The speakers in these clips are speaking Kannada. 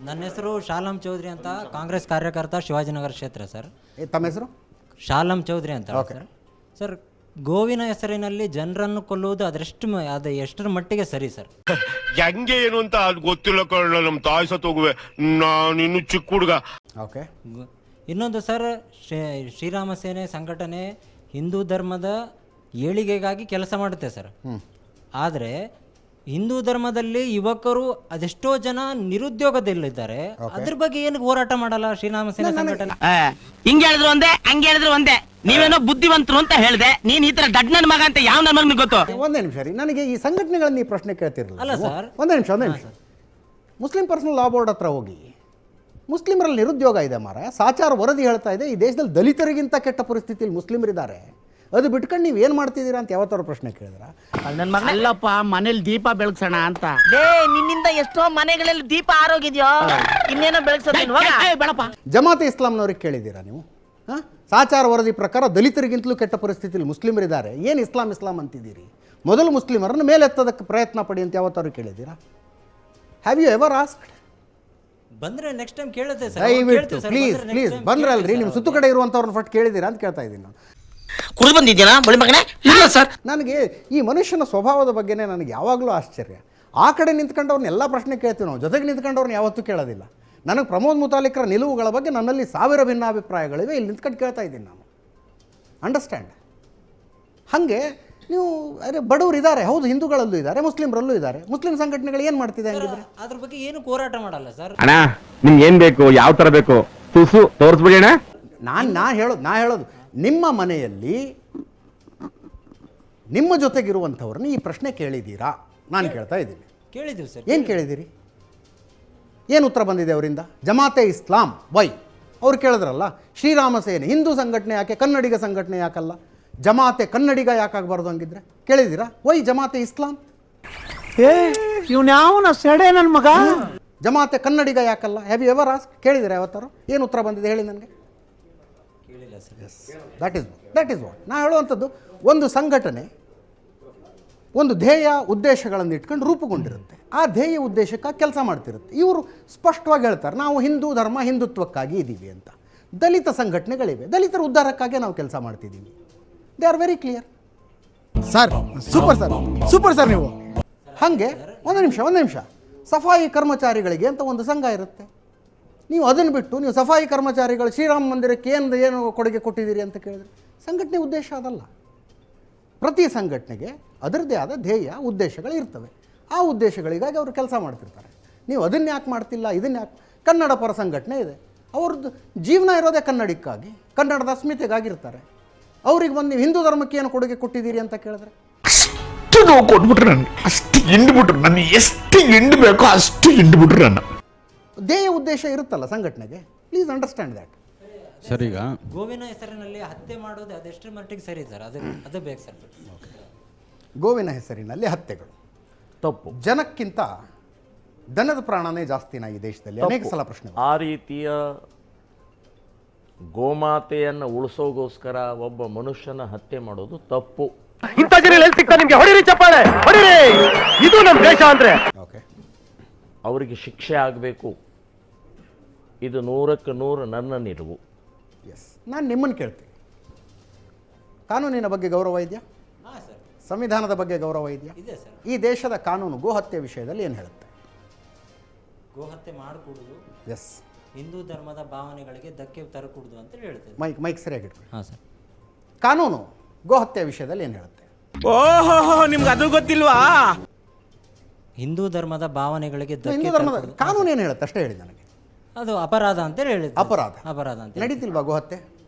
ನನ್ನ ಹೆಸರು ಶಾಲಂ ಚೌಧರಿ ಅಂತ, ಕಾಂಗ್ರೆಸ್ ಕಾರ್ಯಕರ್ತ, ಶಿವಾಜಿನಗರ ಕ್ಷೇತ್ರ ಸರ್. ತಮ್ಮ ಹೆಸರು? ಶಾಲಂ ಚೌಧರಿ ಅಂತ ಸರ್. ಸರ್, ಗೋವಿನ ಹೆಸರಿನಲ್ಲಿ ಜನರನ್ನು ಕೊಲ್ಲುವುದು ಅದು ಎಷ್ಟರ ಮಟ್ಟಿಗೆ ಸರಿ ಸರ್? ಹೆಂಗೆ ಏನು ಅಂತ ಅದು ಗೊತ್ತಿಲ್ಲ ಕಳ್ಳ. ನಮ್ಮ ತಾಯಿ ಸತ್ತೋಗುವೆ, ನಾನು ಇನ್ನು ಚಿಕ್ಕ ಹುಡುಗ. ಓಕೆ. ಇನ್ನೊಂದು ಸರ್, ಶ್ರೀರಾಮ ಸೇನೆ ಸಂಘಟನೆ ಹಿಂದೂ ಧರ್ಮದ ಏಳಿಗೆಗಾಗಿ ಕೆಲಸ ಮಾಡುತ್ತೆ ಸರ್. ಆದರೆ ಹಿಂದೂ ಧರ್ಮದಲ್ಲಿ ಯುವಕರು ಅದೆಷ್ಟೋ ಜನ ನಿರುದ್ಯೋಗದಲ್ಲಿದ್ದಾರೆ. ಅದ್ರ ಬಗ್ಗೆ ಏನು ಹೋರಾಟ ಮಾಡಲ್ಲ ಶ್ರೀರಾಮ ಸೇನೆ ಸಂಘಟನೆ? ಹಿಂಗೆ ಹೇಳಿದ್ರು ಒಂದೇ, ಹಂಗೆ ಹೇಳಿದ್ರು ಒಂದೇ. ನೀವೇನೋ ಬುದ್ಧಿವಂತರು ಅಂತ ಹೇಳಿದೆ, ನೀನ್ ಈ ತರ ದಡ್ಡ ನನ್ನ ಮಗ ಅಂತ ಯಾವ ನನ್ನ ಮಗನಿಗೆ ಗೊತ್ತು? ಒಂದೇ ನಿಮಿಷ ರೀ, ನನಗೆ ಈ ಸಂಘಟನೆಗಳನ್ನ ಈ ಪ್ರಶ್ನೆ ಕೇಳ್ತಿರಲಿಲ್ಲ. ಅಲ್ಲ ಸರ್, ಒಂದೇ ನಿಮಿಷ. ಮುಸ್ಲಿಂ ಪರ್ಸನಲ್ ಲಾ ಬೋರ್ಡ್ ಹತ್ರ ಹೋಗಿ, ಮುಸ್ಲಿಮರಲ್ಲಿ ನಿರುದ್ಯೋಗ ಇದೆ ಮಾರ, ಸಾಚಾರ ವರದಿ ಹೇಳ್ತಾ ಇದೆ ಈ ದೇಶದಲ್ಲಿ ದಲಿತರಿಗಿಂತ ಕೆಟ್ಟ ಪರಿಸ್ಥಿತಿಯಲ್ಲಿ ಮುಸ್ಲಿಮರಿದ್ದಾರೆ, ಅದು ಬಿಟ್ಕೊಂಡು ನೀವು ಏನು ಮಾಡ್ತಿದ್ದೀರಾ ಅಂತ ಯಾವತ್ತಾರು ಪ್ರಶ್ನೆ ಕೇಳಿದ್ರ? ಅಲ್ಲಪ್ಪ, ಮನೇಲಿ ದೀಪ ಬೆಳಗ್ಸೋಣ ಅಂತ. ನಿನ್ನಿಂದ ಎಷ್ಟೋ ಮನೆಗಳಲ್ಲಿ ದೀಪ ಆರೋಗಿದ್ಯೋ, ಇನ್ನೇನೋ ಬೆಳಗ್ಸೋದೇನಪ್ಪ. ಜಮಾತೆ ಇಸ್ಲಾಂನವ್ರಿಗೆ ಕೇಳಿದ್ದೀರಾ ನೀವು? ಸಾಚಾರ ವರದಿ ಪ್ರಕಾರ ದಲಿತರಿಗಿಂತಲೂ ಕೆಟ್ಟ ಪರಿಸ್ಥಿತಿಯಲ್ಲಿ ಮುಸ್ಲಿಮರಿದ್ದಾರೆ, ಏನು ಇಸ್ಲಾಂ ಅಂತಿದ್ದೀರಿ? ಮೊದಲು ಮುಸ್ಲಿಮರನ್ನು ಮೇಲೆತ್ತೋದಕ್ಕೆ ಪ್ರಯತ್ನ ಪಡಿ ಅಂತ ಯಾವತ್ತಾರು ಕೇಳಿದ್ದೀರಾ? Have you ever asked? ಬಂದ್ರೆ ನೆಕ್ಸ್ಟ್ ಟೈಮ್ ಕೇಳುತ್ತೆ ಸರ್. ದಯವಿಟ್ಟು ಪ್ಲೀಸ್ ಬಂದ್ರಲ್ರಿ, ನಿಮ್ಮ ಸುತ್ತು ಕಡೆ ಇರುವಂಥವ್ರನ್ನ ಫಟ್ ಕೇಳಿದ್ದೀರಾ ಅಂತ ಕೇಳ್ತಾ ಇದ್ದೀನಿ ನಾನು. ಕುಡಿದು ಬಂದಿದ್ದೀನಾ ಬಳಿ ಮಗನೇ? ಇಲ್ಲ ಸರ್. ನನಗೆ ಈ ಮನುಷ್ಯನ ಸ್ವಭಾವದ ಬಗ್ಗೆನೇ ನನಗೆ ಯಾವಾಗಲೂ ಆಶ್ಚರ್ಯ. ಆ ಕಡೆ ನಿಂತ್ಕೊಂಡವ್ರನ್ನ ಎಲ್ಲ ಪ್ರಶ್ನೆ ಕೇಳ್ತೀವಿ ನಾವು, ಜೊತೆಗೆ ನಿಂತ್ಕೊಂಡವ್ರನ್ನ ಯಾವತ್ತೂ ಕೇಳೋದಿಲ್ಲ. ನನಗೆ ಪ್ರಮೋದ್ ಮುತಾಲಿಕ್ರ ನಿಲುವುಗಳ ಬಗ್ಗೆ ನನ್ನಲ್ಲಿ ಸಾವಿರ ಭಿನ್ನಾಭಿಪ್ರಾಯಗಳಿವೆ, ಇಲ್ಲಿ ನಿಂತ್ಕೊಂಡು ಕೇಳ್ತಾ ಇದ್ದೀನಿ ನಾನು. ಅಂಡರ್ಸ್ಟ್ಯಾಂಡ್? ಹಾಗೆ ನೀವು ಅರೆ ಬಡವರು ಇದ್ದಾರೆ, ಹೌದು, ಹಿಂದೂಗಳಲ್ಲೂ ಇದ್ದಾರೆ, ಮುಸ್ಲಿಮರಲ್ಲೂ ಇದ್ದಾರೆ. ಮುಸ್ಲಿಂ ಸಂಘಟನೆಗಳು ಏನು ಮಾಡ್ತಿದೆ ಹಂಗಿದ್ರೆ? ಅದ್ರ ಬಗ್ಗೆ ಏನು ಹೋರಾಟ ಮಾಡಲ್ಲ ಸರ್. ಅಣ್ಣ, ನಿಮ್ಗೆ ಏನು ಬೇಕು, ಯಾವ ಥರ ಬೇಕು ತುಸು ತೋರಿಸ್ಬಿಡಿ ಅಣ್ಣ. ನಾ ಹೇಳೋದು ನಿಮ್ಮ ಮನೆಯಲ್ಲಿ ನಿಮ್ಮ ಜೊತೆಗಿರುವಂಥವ್ರನ್ನ ಈ ಪ್ರಶ್ನೆ ಕೇಳಿದ್ದೀರಾ? ನಾನು ಕೇಳ್ತಾ ಇದ್ದೀನಿ. ಕೇಳಿದ್ದೀವಿ ಸರ್. ಏನು ಕೇಳಿದ್ದೀರಿ? ಏನು ಉತ್ತರ ಬಂದಿದೆ ಅವರಿಂದ? ಜಮಾತೆ ಇಸ್ಲಾಂ ವೈ? ಅವ್ರು ಕೇಳಿದ್ರಲ್ಲ, ಶ್ರೀರಾಮ ಸೇನೆ ಹಿಂದೂ ಸಂಘಟನೆ ಯಾಕೆ, ಕನ್ನಡಿಗ ಸಂಘಟನೆ ಯಾಕಲ್ಲ, ಜಮಾತೆ ಕನ್ನಡಿಗ ಯಾಕಾಗಬಾರ್ದು ಹಂಗಿದ್ರೆ ಕೇಳಿದ್ದೀರಾ? ವೈ ಜಮಾತೆ ಇಸ್ಲಾಂ? ಇವ್ನ್ಯಾವನ ಸೆಡೆ ನನ್ನ ಮಗ. ಜಮಾತೆ ಕನ್ನಡಿಗ ಯಾಕಲ್ಲ? Have you ever ask? ಕೇಳಿದ್ದೀರಾ ಯಾವತ್ತಾರು? ಏನು ಉತ್ತರ ಬಂದಿದೆ ಹೇಳಿ ನನಗೆ. ಕೇಳಿಲ್ಲ ಸರ್. ದಟ್ ಈಸ್ ವಾಟ್ ನಾ ಹೇಳುವಂಥದ್ದು. ಒಂದು ಸಂಘಟನೆ ಒಂದು ಧ್ಯೇಯ ಉದ್ದೇಶಗಳನ್ನು ಇಟ್ಕೊಂಡು ರೂಪುಗೊಂಡಿರುತ್ತೆ, ಆ ಧ್ಯೇಯ ಉದ್ದೇಶಕ್ಕಾಗಿ ಕೆಲಸ ಮಾಡ್ತಿರುತ್ತೆ. ಇವರು ಸ್ಪಷ್ಟವಾಗಿ ಹೇಳ್ತಾರೆ, ನಾವು ಹಿಂದೂ ಧರ್ಮ ಹಿಂದುತ್ವಕ್ಕಾಗಿ ಇದ್ದೀವಿ ಅಂತ. ದಲಿತ ಸಂಘಟನೆಗಳಿವೆ, ದಲಿತರ ಉದ್ಧಾರಕ್ಕಾಗಿ ನಾವು ಕೆಲಸ ಮಾಡ್ತಿದ್ದೀವಿ. They are very clear. Sir super sir ನೀವು. ಹಾಗೆ ಒಂದು ನಿಮಿಷ ಸಫಾಯಿ ಕರ್ಮಚಾರಿಗಳಿಗೆ ಅಂತ ಒಂದು ಸಂಘ ಇರುತ್ತೆ. ನೀವು ಅದನ್ನು ಬಿಟ್ಟು ನೀವು ಸಫಾಯಿ ಕರ್ಮಚಾರಿಗಳು ಶ್ರೀರಾಮ ಮಂದಿರಕ್ಕೆ ಏನು ಕೊಡುಗೆ ಕೊಟ್ಟಿದ್ದೀರಿ ಅಂತ ಕೇಳಿದ್ರೆ ಸಂಘಟನೆ ಉದ್ದೇಶ ಅದಲ್ಲ. ಪ್ರತಿ ಸಂಘಟನೆಗೆ ಅದರದ್ದೇ ಆದ ಧ್ಯೇಯ ಉದ್ದೇಶಗಳು ಇರ್ತವೆ. ಆ ಉದ್ದೇಶಗಳಿಗಾಗಿ ಅವರು ಕೆಲಸ ಮಾಡ್ತಿರ್ತಾರೆ. ನೀವು ಅದನ್ನು ಯಾಕೆ ಮಾಡ್ತಿಲ್ಲ, ಇದನ್ನು ಯಾಕೆ? ಕನ್ನಡ ಪರ ಸಂಘಟನೆ ಇದೆ, ಅವ್ರದ್ದು ಜೀವನ ಇರೋದೇ ಕನ್ನಡಕ್ಕಾಗಿ, ಕನ್ನಡದ ಅಸ್ಮಿತೆಗಾಗಿರ್ತಾರೆ. ಅವ್ರಿಗೆ ಬಂದು ನೀವು ಹಿಂದೂ ಧರ್ಮಕ್ಕೆ ಏನು ಕೊಡುಗೆ ಕೊಟ್ಟಿದ್ದೀರಿ ಅಂತ ಕೇಳಿದ್ರೆ ಅಷ್ಟು ನೋವು ಕೊಟ್ಬಿಟ್ರು ನನಗೆ, ಅಷ್ಟು ಹಿಂಡ್ಬಿಟ್ರು ನನ್ನ, ಎಷ್ಟು ಹಿಂಡು ಬೇಕೋ ಅಷ್ಟು ಹಿಂಡ್ಬಿಟ್ರು ನನ್ನ. ಧ್ಯೇಯ ಉದ್ದೇಶ ಇರುತ್ತಲ್ಲ ಸಂಘಟನೆಗೆ, ಪ್ಲೀಸ್ ಅಂಡರ್ಸ್ಟ್ಯಾಂಡ್ ದ್ಯಾಟ್. ಸರ್, ಈಗ ಗೋವಿನ ಹೆಸರಿನಲ್ಲಿ ಹತ್ಯೆ ಮಾಡೋದು ಅದೆಷ್ಟರ ಮಟ್ಟಿಗೆ ಸರಿ ಸರ್? ಅದು ಬೇಕು ಸರ್. ಗೋವಿನ ಹೆಸರಿನಲ್ಲಿ ಹತ್ಯೆಗಳು ತಪ್ಪು. ಜನಕ್ಕಿಂತ ದನದ ಪ್ರಾಣನೇ ಜಾಸ್ತಿನಾ ಈ ದೇಶದಲ್ಲಿ? ಅನೇಕ ಸಲ ಪ್ರಶ್ನೆ. ಆ ರೀತಿಯ ಗೋಮಾತೆಯನ್ನು ಉಳಿಸೋಗೋಸ್ಕರ ಒಬ್ಬ ಮನುಷ್ಯನ ಹತ್ಯೆ ಮಾಡೋದು ತಪ್ಪು. ಇಂಥ ಜನ ಎಲ್ಲಿ ಸಿಗ್ತಾ ನಿಮ್ಗೆ? ಹೊಡಿರಿ ಚಪ್ಪಾಳೆ, ಹೊಡಿರಿ, ಇದು ನಮ್ಮ ದೇಶ ಅಂದ್ರೆ. ಓಕೆ, ಅವರಿಗೆ ಶಿಕ್ಷೆ ಆಗಬೇಕು. ಇದು 100ಕ್ಕೆ 100 ನನ್ನ ನಿಲುವು. ಎಸ್, ನಾನು ನಿಮ್ಮನ್ನು ಕೇಳ್ತೀನಿ, ಕಾನೂನಿನ ಬಗ್ಗೆ ಗೌರವ ಇದೆಯಾ? ಹಾಂ ಸರ್. ಸಂವಿಧಾನದ ಬಗ್ಗೆ ಗೌರವ ಇದೆಯಾ? ಇದೆ ಸರ್. ಈ ದೇಶದ ಕಾನೂನು ಗೋಹತ್ಯೆ ವಿಷಯದಲ್ಲಿ ಏನು ಹೇಳುತ್ತೆ? ಗೋಹತ್ಯೆ ಮಾಡಿಕೊಡುದು ಎಸ್, ಹಿಂದೂ ಧರ್ಮದ ಭಾವನೆಗಳಿಗೆ ಧಕ್ಕೆ ತರಕೂಡುದು ಅಂತ ಹೇಳ್ತೇವೆ. ಮೈಕ್ ಸರಿಯಾಗಿ ಇಟ್ಕೊಳ್ಳಿ. ಹಾಂ ಸರ್. ಕಾನೂನು ಗೋಹತ್ಯೆ ವಿಷಯದಲ್ಲಿ ಏನು ಹೇಳುತ್ತೆ? ಓಹೋ, ನಿಮ್ಗೆ ಅದು ಗೊತ್ತಿಲ್ವಾ? ಹಿಂದೂ ಧರ್ಮದ ಭಾವನೆಗಳಿಗೆ ಹಿಂದೂ ಧಕ್ಕೆ ಧರ್ಮದ ತರಕೂಡುದು. ಕಾನೂನು ಏನು ಹೇಳುತ್ತೆ ಅಷ್ಟೇ ಹೇಳಿ ನನಗೆ. ಅದು ಅಪರಾಧ ಅಂತ ಹೇಳಿದ್ರು. ಅಪರಾಧ ಅಂತ ನಡೀತಿಲ್ವಾ ಗೋಹತ್ಯೆ?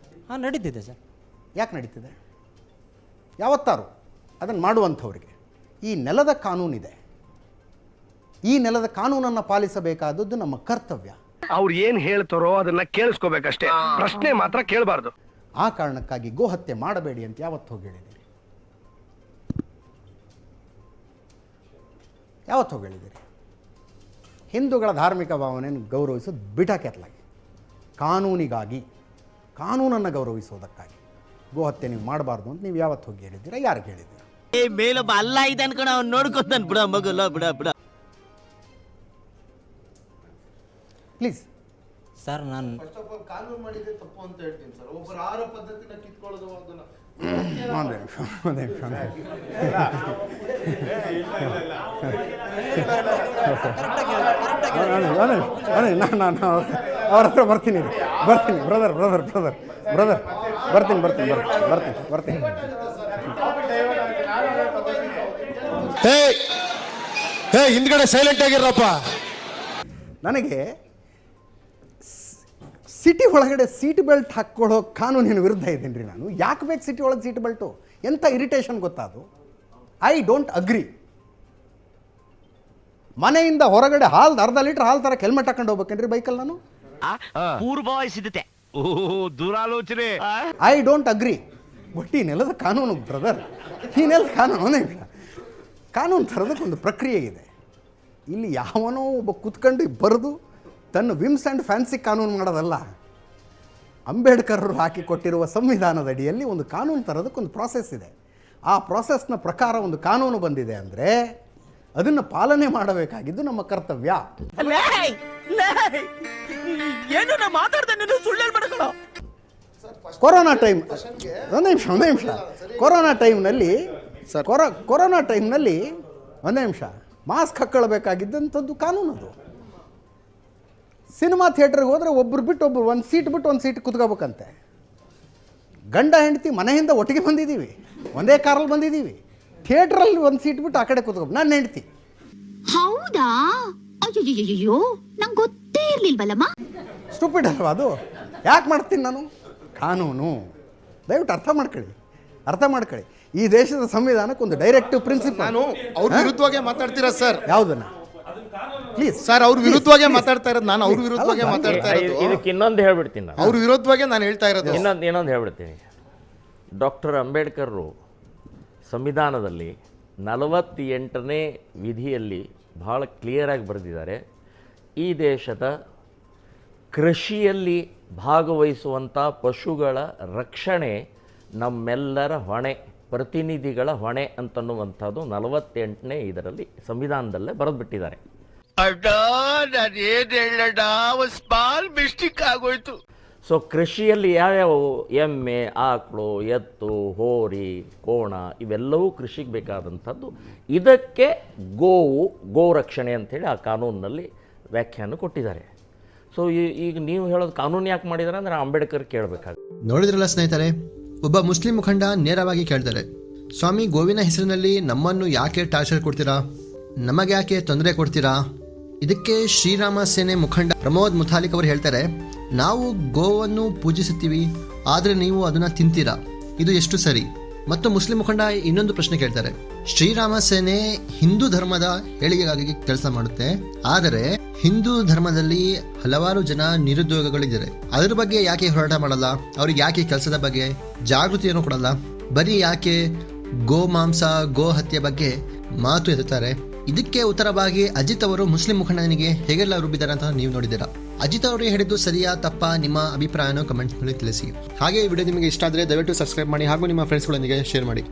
ಹಾಂ, ನಡೀತಿದೆ ಸರ್. ಯಾಕೆ ನಡೀತಿದೆ? ಯಾವತ್ತಾರು ಅದನ್ನು ಮಾಡುವಂಥವ್ರಿಗೆ ಈ ನೆಲದ ಕಾನೂನಿದೆ, ಈ ನೆಲದ ಕಾನೂನನ್ನು ಪಾಲಿಸಬೇಕಾದದ್ದು ನಮ್ಮ ಕರ್ತವ್ಯ. ಅವ್ರು ಏನ್ ಹೇಳ್ತಾರೋ ಅದನ್ನ ಕೇಳಿಸ್ಕೋಬೇಕಷ್ಟೇ, ಪ್ರಶ್ನೆ ಮಾತ್ರ ಕೇಳಬಾರ್ದು. ಆ ಕಾರಣಕ್ಕಾಗಿ ಗೋಹತ್ಯೆ ಮಾಡಬೇಡಿ ಅಂತ ಯಾವತ್ತು ಹೋಗಿ ಹೇಳಿದ್ದೀರಿ? ಯಾವತ್ತು ಹೋಗಿ ಹೇಳಿದ್ದೀರಿ? ಹಿಂದೂಗಳ ಧಾರ್ಮಿಕ ಭಾವನೆಯನ್ನು ಗೌರವಿಸೋದು ಬಿಟಾಕೆತ್ಲಾಗಿ, ಕಾನೂನಿಗಾಗಿ, ಕಾನೂನನ್ನು ಗೌರವಿಸೋದಕ್ಕಾಗಿ ಗೋಹತ್ಯೆ ನೀವು ಮಾಡಬಾರ್ದು ಅಂತ ನೀವು ಯಾವತ್ತು ಹೋಗಿ ಹೇಳಿದ್ದೀರಾ? ಯಾರಿಗೆ ಹೇಳಿದ್ದೀರಾ? ಮೇಲೊಬ್ಬ ಅಲ್ಲ ಇದೆ ಅನ್ಕೊಂಡು ಅವ್ನು ನೋಡ್ಕೊತಾನೆ. ಬಿಡ ಮಗುಲ್ಲ, ಬಿಡ. ಪ್ಲೀಸ್. ಸರ್ ನಾನು ಕಾನೂನು ಮಾಡಿದ್ರೆ ತಪ್ಪು ಅಂತ ಹೇಳ್ತೀನಿ ಸರ್. ಒಬ್ಬರ ಆಹಾರ ಪದ್ಧತಿನ ಕಿತ್ಕೊಳ್ಳೋದು ಒಂದು ನಿಮಿಷ. ನಾನು ಅವ್ರ ಹತ್ರ ಬರ್ತೀನಿ ಬ್ರದರ್ ಬರ್ತೀನಿ. ಹಿಂದ್ಗಡೆ ಸೈಲೆಂಟ್ ಆಗಿರಪ್ಪ. ನನಗೆ ಸಿಟಿ ಒಳಗಡೆ ಸೀಟ್ ಬೆಲ್ಟ್ ಹಾಕ್ಕೊಳ್ಳೋ ಕಾನೂನಿನ ವಿರುದ್ಧ ಇದ್ದೀನಿ ರೀ ನಾನು. ಯಾಕೆ ಬೇಕು ಸಿಟಿ ಒಳಗೆ ಸೀಟ್ ಬೆಲ್ಟು? ಎಂಥ ಇರಿಟೇಷನ್ ಗೊತ್ತಾ ಅದು. I don't agri. ಮನೆಯಿಂದ ಹೊರಗಡೆ ಅರ್ಧ ಲೀಟ್ರ್ ಹಾಲು ತರಕ್ಕೆ ಹೆಲ್ಮೆಟ್ ಹಾಕೊಂಡು ಹೋಗ್ಬೇಕೇನ್ರಿ ಬೈಕಲ್ಲಿ ನಾನು? ಪೂರ್ವವಹಿಸಿದ್ದೆ ದುರಾಲೋಚನೆ. I don't agree. ಬಟ್ ಈ ನೆಲದ ಕಾನೂನು ಬ್ರದರ್, ಈ ನೆಲದ ಕಾನೂನೇ ಇಲ್ಲ. ಕಾನೂನು ತರೋದಕ್ಕೊಂದು ಪ್ರಕ್ರಿಯೆ ಇದೆ. ಇಲ್ಲಿ ಯಾವನೋ ಒಬ್ಬ ಕೂತ್ಕೊಂಡು ಬರೆದು ತನ್ನ ವಿಮ್ಸ್ ಆ್ಯಂಡ್ ಫ್ಯಾನ್ಸಿ ಕಾನೂನು ಮಾಡೋದಲ್ಲ. ಅಂಬೇಡ್ಕರ್ರು ಹಾಕಿಕೊಟ್ಟಿರುವ ಸಂವಿಧಾನದ ಅಡಿಯಲ್ಲಿ ಒಂದು ಕಾನೂನು ತರೋದಕ್ಕೊಂದು ಪ್ರಾಸೆಸ್ ಇದೆ. ಆ ಪ್ರಾಸೆಸ್ನ ಪ್ರಕಾರ ಒಂದು ಕಾನೂನು ಬಂದಿದೆ ಅಂದರೆ ಅದನ್ನು ಪಾಲನೆ ಮಾಡಬೇಕಾಗಿದ್ದು ನಮ್ಮ ಕರ್ತವ್ಯ. ಏನು ನಾ ಮಾತಾಡ್ದೆ ಸುಳ್ಳು ಮಾಡ್ಕೊಳ್ಳೋ. ಕೊರೋನಾ ಟೈಮ್ ಒಂದೇ ನಿಮಿಷ ಕೊರೋನಾ ಟೈಮ್ನಲ್ಲಿ ಒಂದೇ ನಿಮಿಷ ಮಾಸ್ಕ್ ಹಾಕ್ಕೊಳ್ಬೇಕಾಗಿದ್ದಂಥದ್ದು ಕಾನೂನು ಅದು. ಸಿನಿಮಾ ಥಿಯೇಟ್ರಿಗೆ ಹೋದರೆ ಒಬ್ಬರು ಬಿಟ್ಟು ಒಬ್ಬರು ಒಂದು ಸೀಟ್ ಕುತ್ಕೋಬೇಕಂತೆ. ಗಂಡ ಹೆಂಡತಿ ಮನೆಯಿಂದ ಒಟ್ಟಿಗೆ ಬಂದಿದ್ದೀವಿ, ಒಂದೇ ಕಾರಲ್ಲಿ ಬಂದಿದ್ದೀವಿ. ಥಿಯೇಟ್ರಲ್ಲಿ ಒಂದು ಸೀಟ್ ಬಿಟ್ಟು ಆ ಕಡೆ ಕೂತ್ಕೋಬೇಕು. ನನ್ನ ಹೆಂಡತಿ. ಹೌದಾ? ಅಯ್ಯೋ ನಂಗೆ ಗೊತ್ತೇ ಇರ್ಲಿಲ್ವಲ್ಲಮ್ಮ. ಸ್ಟೂಪಿಡ್ ಅಲ್ವಾ ಅದು? ಯಾಕೆ ಮಾಡ್ತೀನಿ ನಾನು? ಕಾನೂನು ದಯವಿಟ್ಟು ಅರ್ಥ ಮಾಡ್ಕೊಳ್ಳಿ. ಈ ದೇಶದ ಸಂವಿಧಾನಕ್ಕೆ ಒಂದು ಡೈರೆಕ್ಟಿವ್ ಪ್ರಿನ್ಸಿಪಲ್. ನಾನು ಅವ್ರ ವಿರುದ್ಧವಾಗೇ ಮಾತಾಡ್ತೀರಾ ಸರ್? ಯಾವುದನ್ನ? ಪ್ಲೀಸ್ ಸರ್, ಅವ್ರ ವಿರುದ್ಧವಾಗೇ ಮಾತಾಡ್ತಾ ಇರೋದು ನಾನು. ಅವ್ರ ವಿರುದ್ಧವಾಗೇ ಮಾತಾಡ್ತಾ ಇರೋದು. ಇದಕ್ಕೆ ಇನ್ನೊಂದು ಹೇಳ್ಬಿಡ್ತೀನಿ ನಾನು. ಅವ್ರ ವಿರುದ್ಧವಾಗೇ ನಾನು ಹೇಳ್ತಾ ಇರೋದು. ಇನ್ನೊಂದು ಹೇಳ್ಬಿಡ್ತೀನಿ. ಡಾಕ್ಟರ್ ಅಂಬೇಡ್ಕರ್ರು ಸಂವಿಧಾನದಲ್ಲಿ 48ನೇ ವಿಧಿಯಲ್ಲಿ ಭಾಳ ಕ್ಲಿಯರಾಗಿ ಬರೆದಿದ್ದಾರೆ, ಈ ದೇಶದ ಕೃಷಿಯಲ್ಲಿ ಭಾಗವಹಿಸುವಂಥ ಪಶುಗಳ ರಕ್ಷಣೆ ನಮ್ಮೆಲ್ಲರ ಹೊಣೆ, ಪ್ರತಿನಿಧಿಗಳ ಹೊಣೆ ಅಂತನ್ನುವಂಥದ್ದು 48ನೇ ಇದರಲ್ಲಿ ಸಂವಿಧಾನದಲ್ಲೇ ಬರೆದ್ಬಿಟ್ಟಿದ್ದಾರೆ. ಸ್ಮಾಲ್ ಮಿಸ್ಟೇಕ್ ಆಗೋಯ್ತು. ಸೊ ಕೃಷಿಯಲ್ಲಿ ಯಾವ್ಯಾವ ಎಮ್ಮೆ, ಆಕಳು, ಎತ್ತು, ಹೋರಿ, ಕೋಣ ಇವೆಲ್ಲವೂ ಕೃಷಿಗೆ ಬೇಕಾದಂಥದ್ದು. ಇದಕ್ಕೆ ಗೋ ರಕ್ಷಣೆ ಅಂಥೇಳಿ ಆ ಕಾನೂನಿನಲ್ಲಿ ವ್ಯಾಖ್ಯಾನ ಕೊಟ್ಟಿದ್ದಾರೆ. ಸೊ ಈಗ ನೀವು ಹೇಳೋದು ಕಾನೂನು ಯಾಕೆ ಮಾಡಿದ್ದಾರೆ ಅಂದರೆ ಅಂಬೇಡ್ಕರ್ ಕೇಳಬೇಕಾಗುತ್ತೆ. ನೋಡಿದ್ರಲ್ಲ ಸ್ನೇಹಿತರೆ, ಒಬ್ಬ ಮುಸ್ಲಿಂ ಮುಖಂಡ ನೇರವಾಗಿ ಕೇಳ್ತಾರೆ, ಸ್ವಾಮಿ ಗೋವಿನ ಹೆಸರಿನಲ್ಲಿ ನಮ್ಮನ್ನು ಯಾಕೆ ಟಾರ್ಚರ್ ಕೊಡ್ತೀರಾ, ನಮಗೆ ಯಾಕೆ ತೊಂದರೆ ಕೊಡ್ತೀರಾ? ಇದಕ್ಕೆ ಶ್ರೀರಾಮ ಸೇನೆ ಮುಖಂಡ ಪ್ರಮೋದ್ ಮುತಾಲಿಕ್ ಅವರು ಹೇಳ್ತಾರೆ, ನಾವು ಗೋವನ್ನು ಪೂಜಿಸುತ್ತೀವಿ, ಆದರೆ ನೀವು ಅದನ್ನ ತಿಂತೀರಾ, ಇದು ಎಷ್ಟು ಸರಿ? ಮತ್ತು ಮುಸ್ಲಿಂ ಮುಖಂಡ ಇನ್ನೊಂದು ಪ್ರಶ್ನೆ ಕೇಳ್ತಾರೆ, ಶ್ರೀರಾಮ ಸೇನೆ ಹಿಂದೂ ಧರ್ಮದ ಏಳಿಗೆಗಾಗಿ ಕೆಲಸ ಮಾಡುತ್ತೆ, ಆದರೆ ಹಿಂದೂ ಧರ್ಮದಲ್ಲಿ ಹಲವಾರು ಜನ ನಿರುದ್ಯೋಗಗಳಿದ್ದಾರೆ, ಅದರ ಬಗ್ಗೆ ಯಾಕೆ ಹೋರಾಟ ಮಾಡಲ್ಲ? ಅವ್ರಿಗೆ ಯಾಕೆ ಕೆಲಸದ ಬಗ್ಗೆ ಜಾಗೃತಿಯನ್ನು ಕೊಡಲ್ಲ? ಬರೀ ಯಾಕೆ ಗೋ ಮಾಂಸ, ಗೋ ಹತ್ಯೆ ಬಗ್ಗೆ ಮಾತು ಎತ್ತುತ್ತಾರೆ? ಇದಕ್ಕೆ ಉತ್ತರವಾಗಿ ಅಜಿತ್ ಅವರು ಮುಸ್ಲಿಂ ಮುಖಂಡನಿಗೆ ಹೇಗೆಲ್ಲ ರುಬ್ಬಿದ್ದಾರೆ ಅಂತ ನೀವು ನೋಡಿದ್ದೀರಾ. ಅಜಿತ್ ಅವರು ಹೇಳಿದ್ದು ಸರಿಯಾ ತಪ್ಪಾ? ನಿಮ್ಮ ಅಭಿಪ್ರಾಯನ ಕಮೆಂಟ್ನಲ್ಲಿ ತಿಳಿಸಿ. ಹಾಗೆ ಈ ವಿಡಿಯೋ ನಿಮಗೆ ಇಷ್ಟ ಆದರೆ ದಯವಿಟ್ಟು ಸಬ್ಸ್ಕ್ರೈಬ್ ಮಾಡಿ ಹಾಗೂ ನಿಮ್ಮ ಫ್ರೆಂಡ್ಸ್ಗಳೊಂದಿಗೆ ಶೇರ್ ಮಾಡಿ.